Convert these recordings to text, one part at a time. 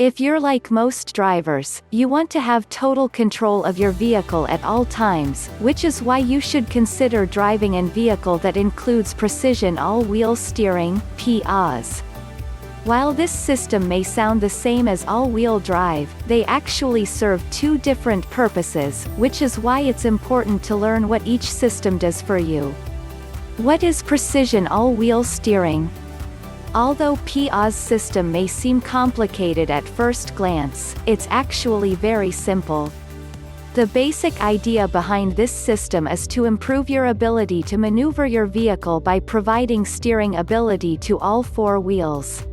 If you're like most drivers, you want to have total control of your vehicle at all times, which is why you should consider driving a vehicle that includes precision all-wheel steering, P-AWS. While this system may sound the same as all-wheel drive, they actually serve two different purposes, which is why it's important to learn what each system does for you. What is precision all-wheel steering? Although P-AWS system may seem complicated at first glance, it's actually very simple. The basic idea behind this system is to improve your ability to maneuver your vehicle by providing steering ability to all four wheels.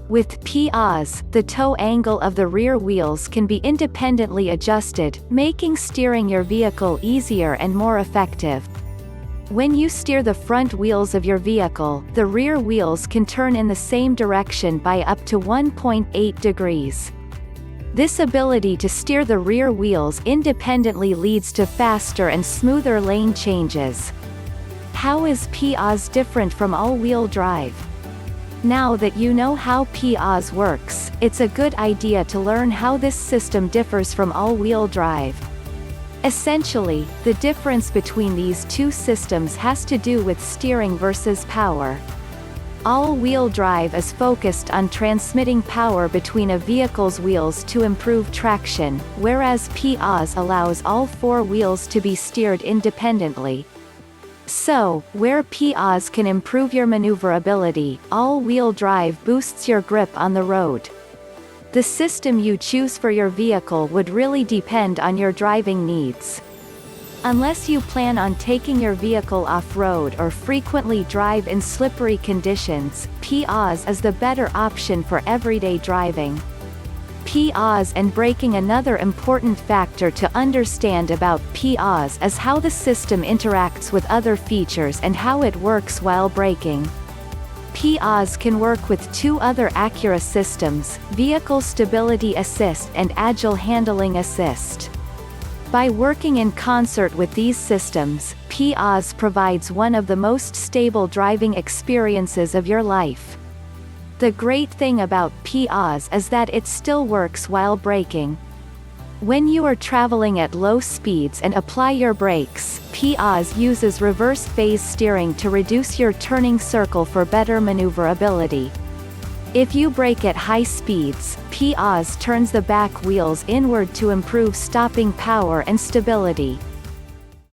With P-AWS, the toe angle of the rear wheels can be independently adjusted, making steering your vehicle easier and more effective. When you steer the front wheels of your vehicle, the rear wheels can turn in the same direction by up to 1.8 degrees. This ability to steer the rear wheels independently leads to faster and smoother lane changes. How is P-AWS different from all-wheel drive? Now that you know how P-AWS works, it's a good idea to learn how this system differs from all-wheel drive. Essentially, the difference between these two systems has to do with steering versus power. All-wheel drive is focused on transmitting power between a vehicle's wheels to improve traction, whereas P-AWS allows all four wheels to be steered independently. So, where P-AWS can improve your maneuverability, all-wheel drive boosts your grip on the road. The system you choose for your vehicle would really depend on your driving needs. Unless you plan on taking your vehicle off-road or frequently drive in slippery conditions, P-AWS is the better option for everyday driving. P-AWS and braking. Another important factor to understand about P-AWS is how the system interacts with other features and how it works while braking. P-AWS can work with two other Acura systems, Vehicle Stability Assist and Agile Handling Assist. By working in concert with these systems, P-AWS provides one of the most stable driving experiences of your life. The great thing about P-AWS is that it still works while braking. When you are traveling at low speeds and apply your brakes, P-AWS uses reverse phase steering to reduce your turning circle for better maneuverability. If you brake at high speeds, P-AWS turns the back wheels inward to improve stopping power and stability.